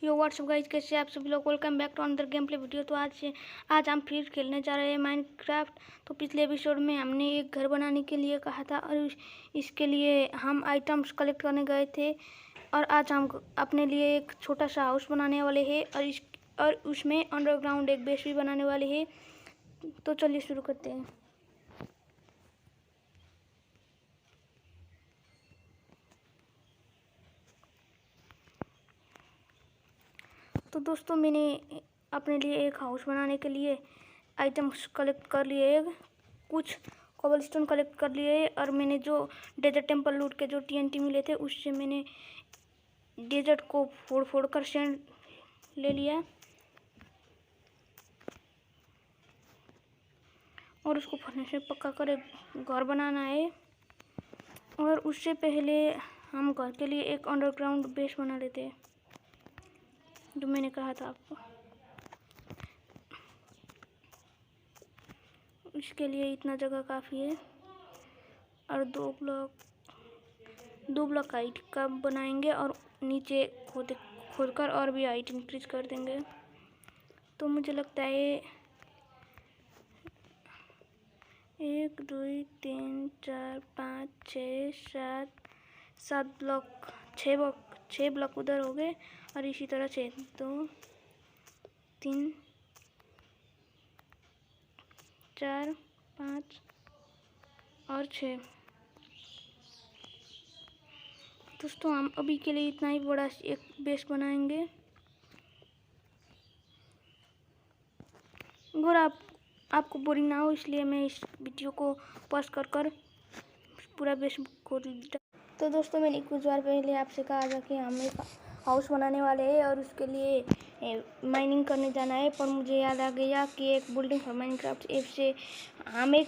यो WhatsApp guys, कैसे आप सभी लोग। Welcome back to another game play video. तो आज हम फिर खेलने जा रहे हैं माइनक्राफ्ट। तो पिछले एपिसोड में हमने एक घर बनाने के लिए कहा था और इसके लिए हम आइटम्स कलेक्ट करने गए थे। और आज हम अपने लिए एक छोटा सा हाउस बनाने वाले हैं और उसमें अंडरग्राउंड एक बेस भी बनाने वाले हैं। तो चलिए शुरू करते हैं। तो दोस्तों, मैंने अपने लिए एक हाउस बनाने के लिए आइटम्स कलेक्ट कर लिए, कुछ कोबलस्टोन कलेक्ट कर लिए और मैंने जो डेजर्ट टेम्पल लूट के जो TNT मिले थे उससे मैंने डेजर्ट को फोड़ कर सैंड ले लिया और उसको फर्नेस में पका कर एक घर बनाना है। और उससे पहले हम घर के लिए एक अंडरग्राउंड बेस बना लेते हैं, जो मैंने कहा था आपको। इसके लिए इतना जगह काफ़ी है और दो ब्लॉक हाइट का बनाएंगे और नीचे खोद कर और भी हाइट इंक्रीज कर देंगे। तो मुझे लगता है 1 2 3 4 5 6 7 ब्लॉक, 6 ब्लॉक उधर हो गए और इसी तरह से 2 3 4 5 और 6। दोस्तों, हम अभी के लिए इतना ही बड़ा एक बेस बनाएंगे और आपको बोरिंग ना हो इसलिए मैं इस वीडियो को पॉज कर पूरा बेस खोद लिया। तो दोस्तों, मैंने कुछ बार पहले आपसे कहा था कि हम एक हाउस बनाने वाले हैं और उसके लिए माइनिंग करने जाना है, पर मुझे याद आ गया कि एक बिल्डिंग फॉर माइनक्राफ्ट ऐप से हम एक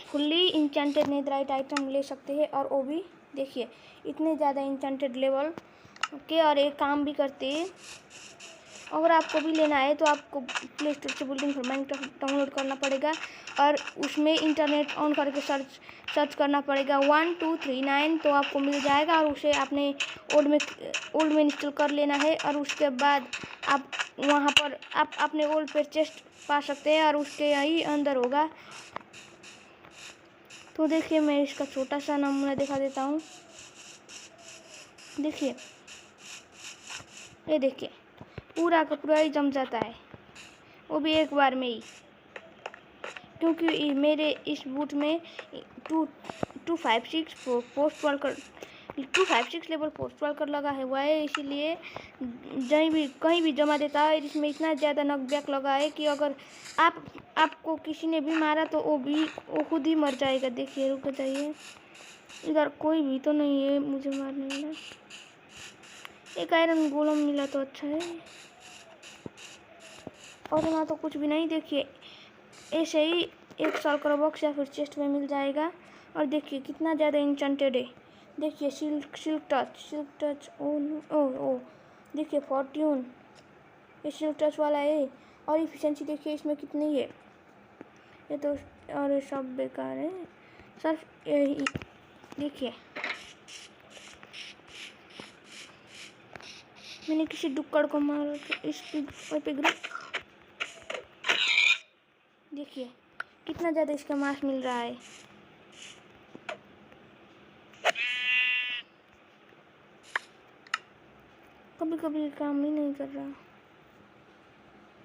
फुल्ली इंचेंटेड नेदराइट आइटम ले सकते हैं। और वो भी देखिए इतने ज़्यादा इंचेंटेड लेवल के, और एक काम भी करते हैं। अगर आपको भी लेना है तो आपको प्ले स्टोर से बिल्डिंग फॉर माइनक्राफ्ट डाउनलोड करना पड़ेगा और उसमें इंटरनेट ऑन करके सर्च करना पड़ेगा 1239, तो आपको मिल जाएगा। और उसे आपने ओल्ड में इंस्टॉल कर लेना है और उसके बाद आप वहाँ पर आप अपने ओल्ड पे चेस्ट पा सकते हैं और उसके यही अंदर होगा। तो देखिए, मैं इसका छोटा सा नमूना दिखा देता हूँ। देखिए, ये देखिए पूरा का पूरा ही जम जाता है, वो भी एक बार में ही, क्योंकि मेरे इस बूट में 256 लेवल पोस्ट वर्कर लगा हुआ है, इसीलिए कहीं भी जमा देता है। इसमें इतना ज़्यादा नॉकबैक लगा है कि अगर आपको किसी ने भी मारा तो वो खुद ही मर जाएगा। देखिए, रुक जाइए, इधर कोई भी तो नहीं है मुझे मारने वाला। एक आयरन गोलम मिला तो अच्छा है, और ना तो कुछ भी नहीं। देखिए, ऐसे ही एक सर्कल बॉक्स या फिर चेस्ट में मिल जाएगा। और देखिए कितना ज़्यादा इंचेंटेड है। देखिए सिल्क टच ओ देखिए फॉर्ट्यून, ये सिल्क टच वाला है। और इफिशिएंसी देखिए इसमें कितनी है। ये तो और ये सब बेकार है सर। देखिए, मैंने किसी डुक्कड़ को मार इस पे गिरा। देखिए कितना ज़्यादा इसका मांस मिल रहा है। कभी कभी काम ही नहीं कर रहा।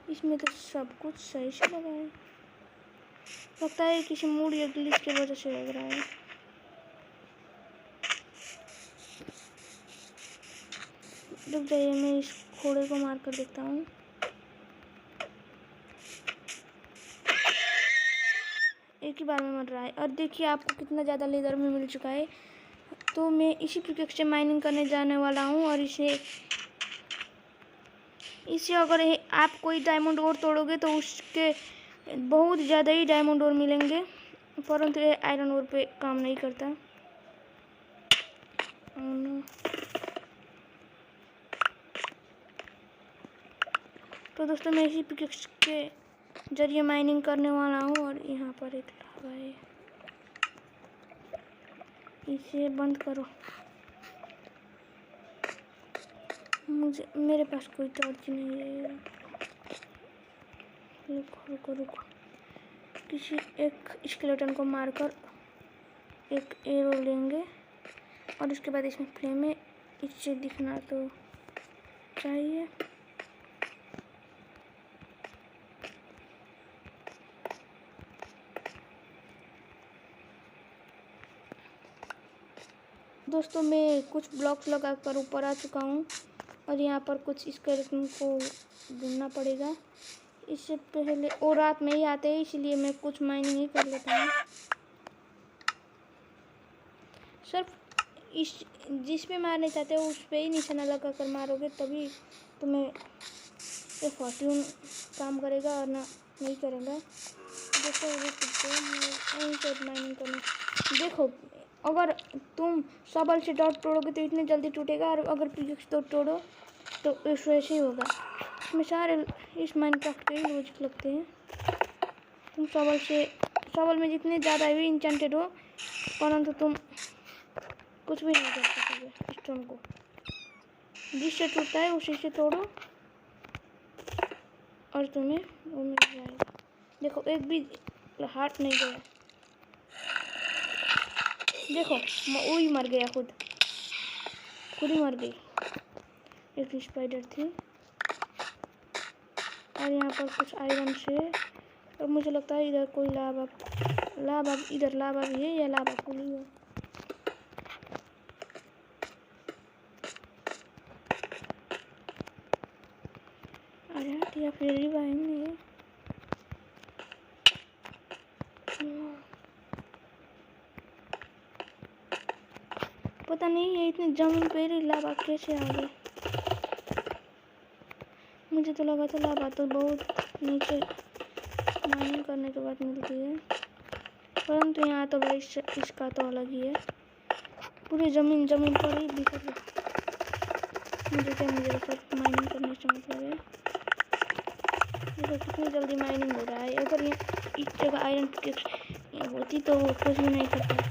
इसमें तो सब कुछ सही से लगा है, लगता है किसी मूड या ग्लिच की वजह से लग रहा है। रुक जाइए, मैं इस घोड़े को मार कर देखता हूँ। एक ही बार में मर रहा है। और देखिए आपको कितना ज़्यादा लेदर में मिल चुका है। तो मैं इसी पिकेक्स से माइनिंग करने जाने वाला हूँ और इसे अगर आप कोई डायमंड और तोड़ोगे तो उसके बहुत ज़्यादा ही डायमंड और मिलेंगे, परंतु ये आयरन और पे काम नहीं करता। तो दोस्तों, मैं इसी पिकेक्स के जरिए माइनिंग करने वाला हूँ। और यहाँ पर एक लावा है, इसे बंद करो। मेरे पास कोई टॉर्च नहीं है। रुको किसी एक स्केलेटन को मारकर एक एरो लेंगे और उसके बाद इसमें फ्लेम में इससे दिखना तो चाहिए। दोस्तों मैं कुछ ब्लॉक्स लगाकर ऊपर आ चुका हूँ और यहाँ पर कुछ स्केलेटन को ढूंढना पड़ेगा। इससे पहले और रात में ही आते हैं, इसलिए मैं कुछ माइनिंग ही कर लेता हूँ। सिर्फ इस जिस पे मारने चाहते हो उस पे ही निशाना लगा कर मारोगे, तभी तुम्हें ये फॉर्च्यून काम करेगा और ना नहीं करेगा। देखो माइनिंग करना, देखो अगर तुम शॉवल से डॉट तोड़ोगे तो इतने जल्दी टूटेगा, और अगर पिकैक्स तो तोड़ो तो वैसे ही होगा। इसमें सारे इस माइनक्राफ्ट के ही लॉजिक लगते हैं। तुम शॉवल में जितने ज़्यादा भी इंचेंटेड हो, परंतु तुम कुछ भी नहीं कर सकोगे। स्टोन को जिससे टूटता है उसी से तोड़ो और तुम्हें वो मिल जाएगा। देखो एक भी हार्ट नहीं गया। देखो वो ही मर गया, खुद ही मर गई। एक स्पाइडर थी और यहाँ पर कुछ आयरन से, और मुझे लगता है इधर कोई लावा इधर लावा भी है या लावा पुली है। अरे या फिर रिवाइन है। पता नहीं ये इतनी जमीन पे ही लावा कैसे आ गए। मुझे तो लगा था लावा तो बहुत नीचे माइनिंग करने के बाद मिलती है, परंतु यहाँ तो भाई इसका तो अलग ही है। पूरी जमीन पर ही दिख रही। मुझे तो माइनिंग करने से मतलब है। देखो कितनी जल्दी माइनिंग हो रहा है। अगर ये इस जगह आयरन पिकैक्स होती तो वो कुछ भी नहीं करता।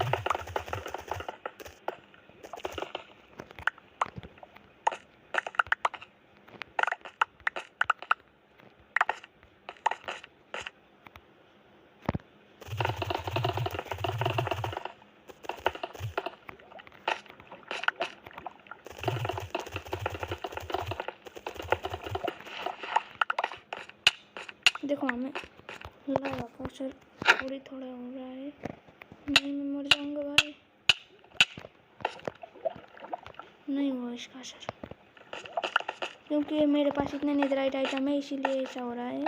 देखो हमें लावा का असर थोड़ा हो रहा है। नहीं मैं मर जाऊंगा भाई। नहीं हुआ इसका असर, क्योंकि मेरे पास इतने नेदराइट आइटम है, इसीलिए ऐसा हो रहा है।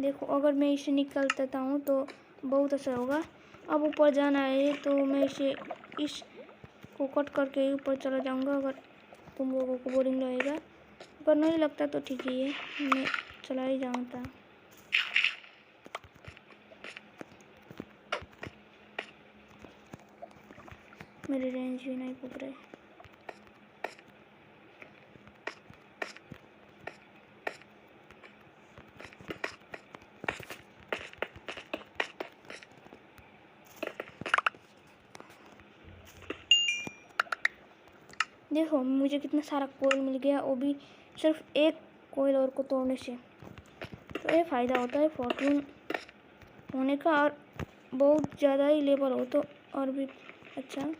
देखो अगर मैं इसे निकल देता हूँ तो बहुत असर होगा। अब ऊपर जाना है तो मैं इसको कट करके ऊपर चला जाऊँगा। अगर तुम लोगों को बोरिंग लगेगा, अगर नहीं लगता तो ठीक ही है, मैं चला ही जाऊँगा। मेरी रेंज भी नहीं पुग रही। देखो मुझे कितना सारा कोयल मिल गया, वो भी सिर्फ एक कोयल और को तोड़ने से। तो ये फ़ायदा होता है फॉर्च्यून होने का, और बहुत ज़्यादा ही लेवल हो तो और भी अच्छा।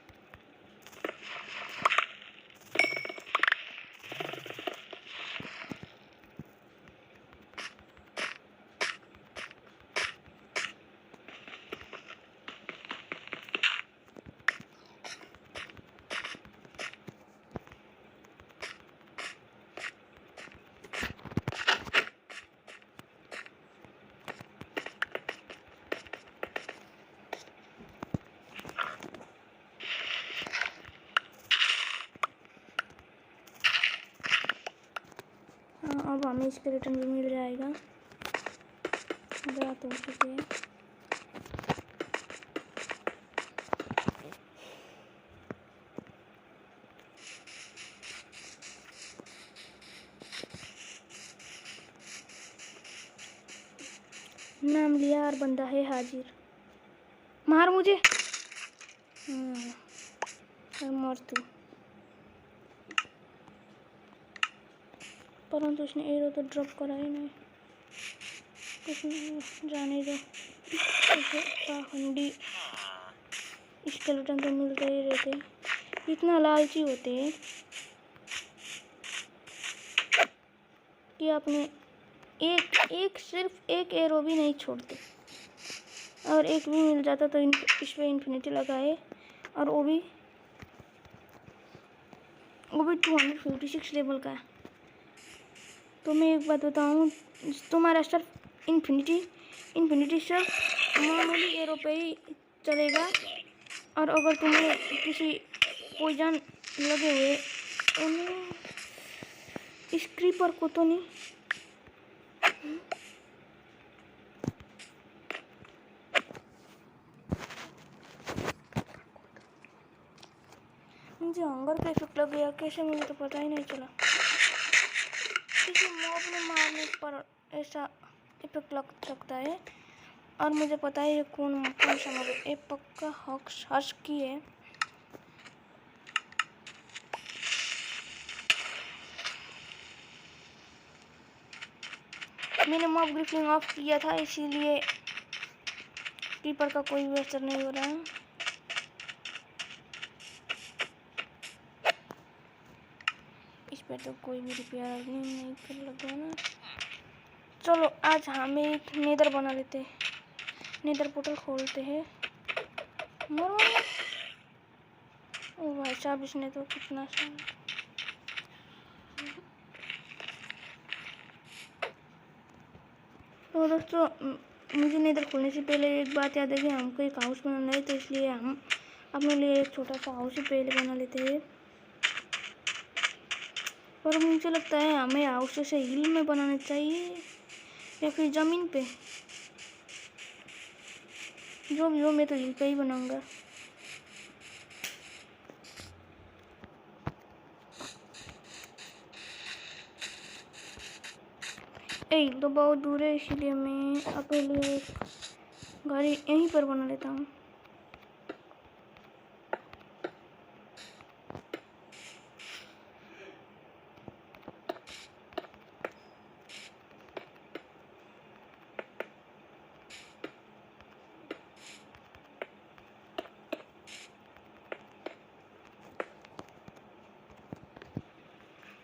अब हमें इसके रिटर्न भी मिल जाएगा। रात हो चुकी है। नाम लिया और बंदा है हाजिर। मार मुझे। मर तू। परंतु उसने एरो तो ड्रॉप करा ही नहीं। कुछ नहीं, जाने दो। हंडी स्केलेटन तो मिलते ही रहते, इतना लालची होते हैं कि अपने एक सिर्फ एक एरो भी नहीं छोड़ते। और एक भी मिल जाता तो इस पे इन्फिनिटी लगाए, और वो भी 256 लेवल का है। तो मैं एक बात बताऊँ, तुम्हारा सिर्फ इन्फिनिटी सिर्फ मामूली एरो पे ही चलेगा। और अगर तुम्हें किसी पॉइजन लगे हुए इस क्रीपर को तो नहीं, मुझे हंगर का इफेक्ट लग गया, कैसे मुझे तो पता ही नहीं चला। किसी मॉब ने मारने पर ऐसा इफेक्ट लग सकता है, और मुझे पता है ये कौन सा मॉब है। ये पक्का हस्की है। मैंने मॉब ग्रिफलिंग ऑफ किया था, इसीलिए क्रीपर का कोई भी असर नहीं हो रहा है। इस पर तो कोई भी रिपेयर नहीं कर लगा ना। चलो आज हमें एक नेदर बना लेते हैं, नेदर पोर्टल खोलते हैं। मरो। ओ भाई साहब, इसने तो कितना सा। तो दोस्तों, मुझे नेदर खोलने से पहले एक बात याद है कि हमको एक हाउस बनाना है, तो इसलिए हम अपने लिए एक छोटा सा हाउस ही पहले बना लेते हैं। और मुझे लगता है हमें हाउस से हिल में बनाना चाहिए या फिर ज़मीन पे, जो भी हो। मैं तो हिल पे ही बनाऊंगा। हिल तो बहुत दूर है, इसीलिए मैं अपने लिए घर यहीं पर बना लेता हूँ।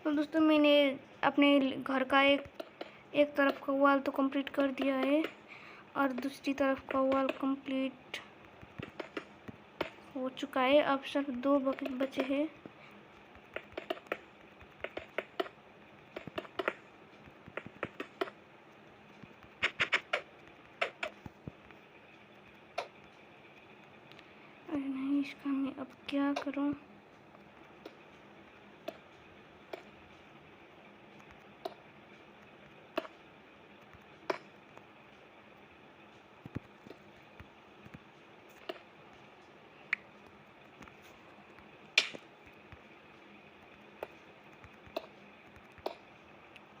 तो दोस्तों, मैंने अपने घर का एक तरफ का वॉल तो कंप्लीट कर दिया है, और दूसरी तरफ का वॉल कंप्लीट हो चुका है। अब सिर्फ 2 बकेट बचे हैं। अरे नहीं, इसका मैं अब क्या करूं।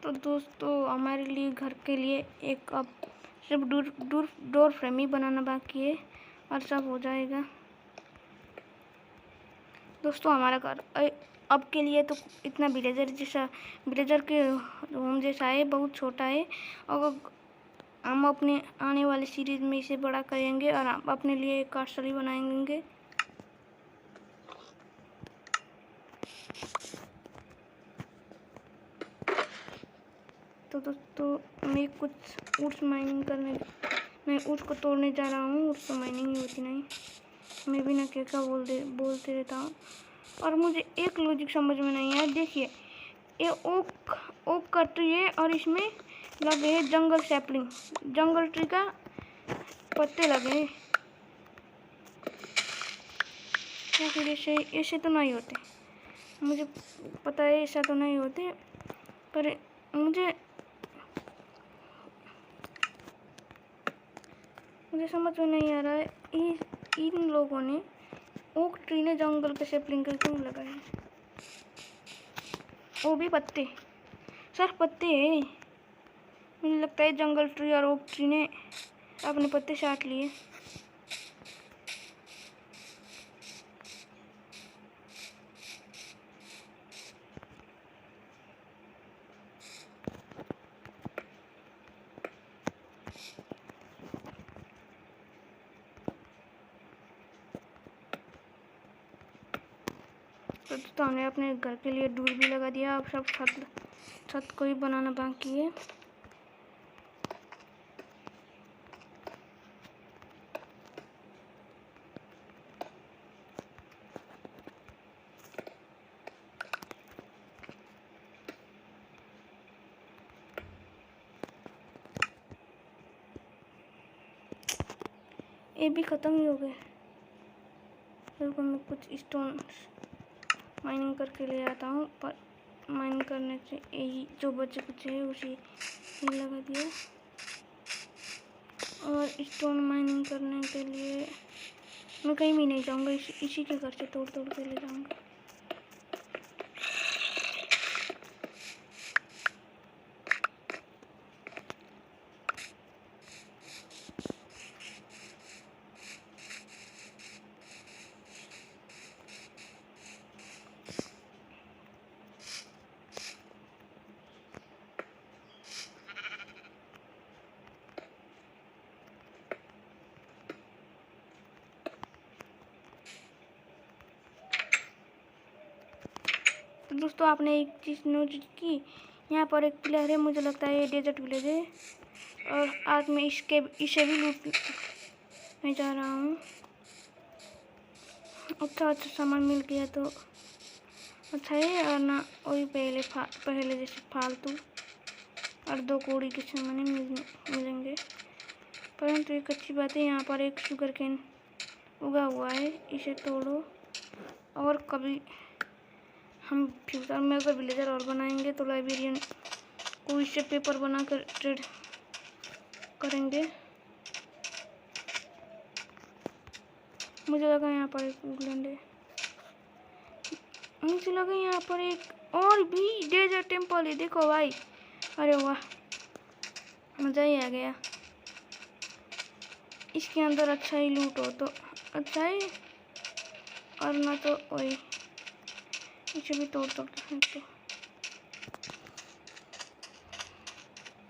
तो दोस्तों, हमारे लिए घर के लिए एक अब सिर्फ डोर फ्रेम ही बनाना बाकी है, और सब हो जाएगा। दोस्तों, हमारा घर अब के लिए तो इतना विलेजर के होम जैसा है, बहुत छोटा है। और हम अपने आने वाली सीरीज में इसे बड़ा करेंगे, और हम अपने लिए एक कास्टल ही बनाएंगे। तो दोस्तों, मैं कुछ वुड्स माइनिंग मैं वुड्स को तोड़ने जा रहा हूँ। वुड्स तो माइनिंग ही होती नहीं, मैं भी ना क्या बोलते रहता हूँ। और मुझे एक लॉजिक समझ में नहीं आया। देखिए, ये ओक का ट्री है, और इसमें लगे हैं जंगल ट्री का पत्ते लगे हैं। या फिर ऐसे तो नहीं होते, मुझे पता है ऐसा तो नहीं होते, पर मुझे समझ में नहीं आ रहा है इन लोगों ने ओक ट्री ने जंगल के सैपलिंग क्यों लगाए, वो भी पत्ते, सिर्फ पत्ते हैं। मुझे लगता है जंगल ट्री और ओक ट्री ने अपने पत्ते चाट लिए। तो हमने अपने घर के लिए डोर भी लगा दिया। अब सब छत को ही बनाना बाकी है। ये भी ख़त्म ही हो गए। फिर मैं कुछ स्टोन माइनिंग करके ले आता हूँ, पर माइनिंग करने से यही जो बचे कुछ है उसी ही लगा दिया। और स्टोन माइनिंग करने के लिए मैं कहीं भी नहीं जाऊँगा, इसी के घर से तोड़ तोड़ के ले जाऊँगा। तो दोस्तों आपने एक चीज़ नोटिस की, यहाँ पर एक प्लेयर है, मुझे लगता है ये डेजर्ट विलेज है। और आज मैं इसे भी लूट में जा रहा हूँ। अच्छा सामान मिल गया तो अच्छा है, और ना वही पहले जैसे फालतू और 2 कौड़ी के सामान मिलेंगे। परंतु एक अच्छी बात है, यहाँ पर एक शुगर केन उगा हुआ है, इसे तोड़ो। और कभी हम फ्यूचर में अगर विलेजर और बनाएंगे तो लाइब्रेरियन को इससे पेपर बनाकर ट्रेड करेंगे। मुझे लगा यहाँ पर एक वुडलैंड है, मुझे लगा यहाँ पर एक और भी डेजर्ट टेम्पल है। देखो भाई, अरे वाह, मज़ा ही आ गया। इसके अंदर अच्छा ही लूट हो तो अच्छा है, और ना तो वही इसे भी तोड़ सकते हैं। तो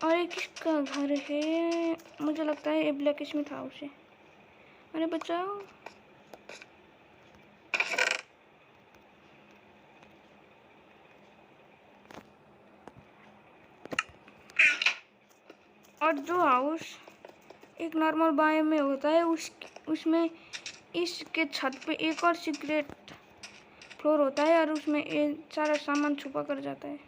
और एक किसका घर है, मुझे लगता है ये ब्लैक स्मिथ हाउस है। अरे बचाओ, और जो हाउस एक नॉर्मल बायोम में होता है उसमें इसके छत पे एक और सीक्रेट फ्लोर होता है, और उसमें ये सारा सामान छुपा कर जाता है।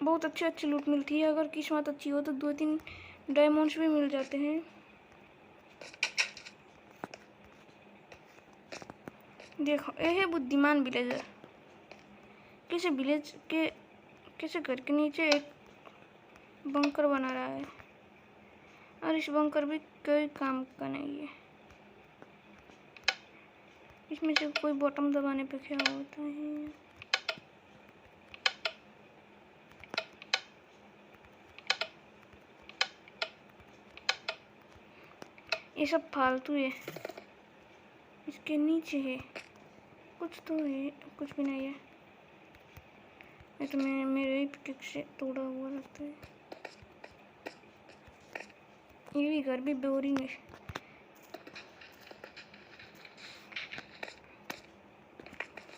बहुत अच्छी लूट मिलती है, अगर किस्मत अच्छी हो तो 2-3 डायमंड्स भी मिल जाते हैं। देखो ये है बुद्धिमान विलेजर, किसी घर के नीचे एक बंकर बना रहा है, और इस बंकर भी कोई काम का नहीं है। इसमें से कोई बटन दबाने पे क्या होता है। ये सब फालतू है, इसके नीचे है कुछ तो है, कुछ भी नहीं है। ये तो मेरे ही पिक से तोड़ा हुआ लगता है। ये भी घर भी बोरिंग है।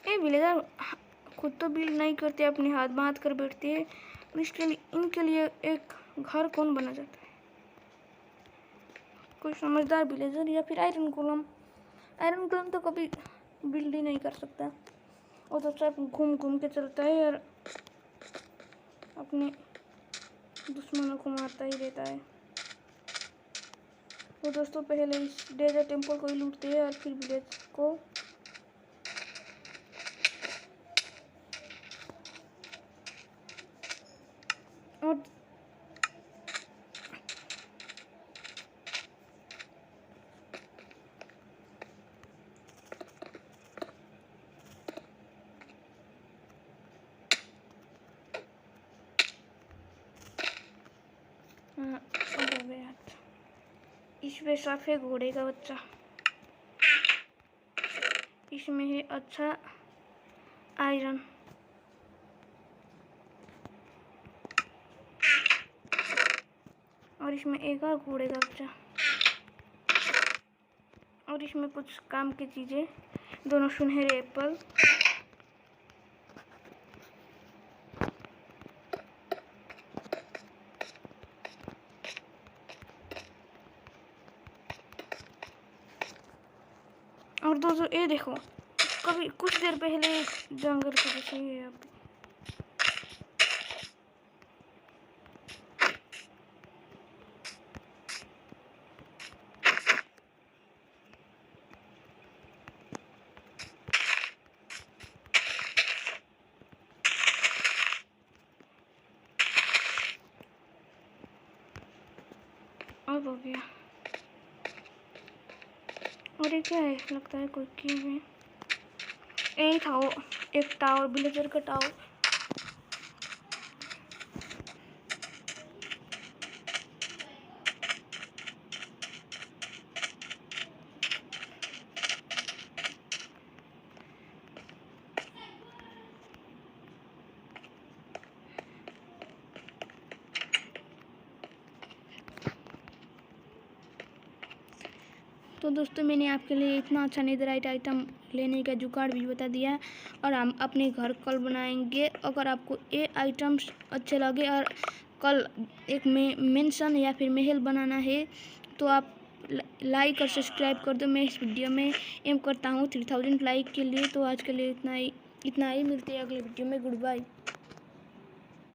ये विलेजर खुद तो बिल्ड नहीं करते, अपने हाथ बांध कर बैठते हैं, और इनके लिए एक घर कौन बना जाता है। कोई समझदार विलेजर या फिर आयरन गोलम तो कभी बिल्ड ही नहीं कर सकता, वो तो सब घूम घूम के चलता है और अपने दुश्मनों को मारता ही रहता है। तो दोस्तों पहले इस डेजर्ट टेम्पल को ही लूटते हैं और फिर विलेज को। और इसमें सफ़ेद घोड़े का बच्चा, इसमें है अच्छा आयरन, और इसमें एक और घोड़े का बच्चा, और इसमें कुछ काम की चीज़ें, दोनों सुनहरे एप्पल, दोस्तों ये देखो, कभी कुछ देर पहले जंगल के जैसे ही है। अब हो गया। और ये क्या है, लगता है कोई की है। यही था वो, एक टावर, विलेजर का टावर। तो दोस्तों मैंने आपके लिए इतना अच्छा नेदरराइट आइटम लेने का जुगाड़ भी बता दिया, और हम अपने घर कल बनाएंगे। अगर आपको ये आइटम्स अच्छे लगे और कल एक मेंशन या फिर महल बनाना है तो आप लाइक और सब्सक्राइब कर दो। मैं इस वीडियो में एम करता हूँ 3000 लाइक के लिए। तो आज के लिए इतना ही मिलते हैं अगले वीडियो में। Good bye.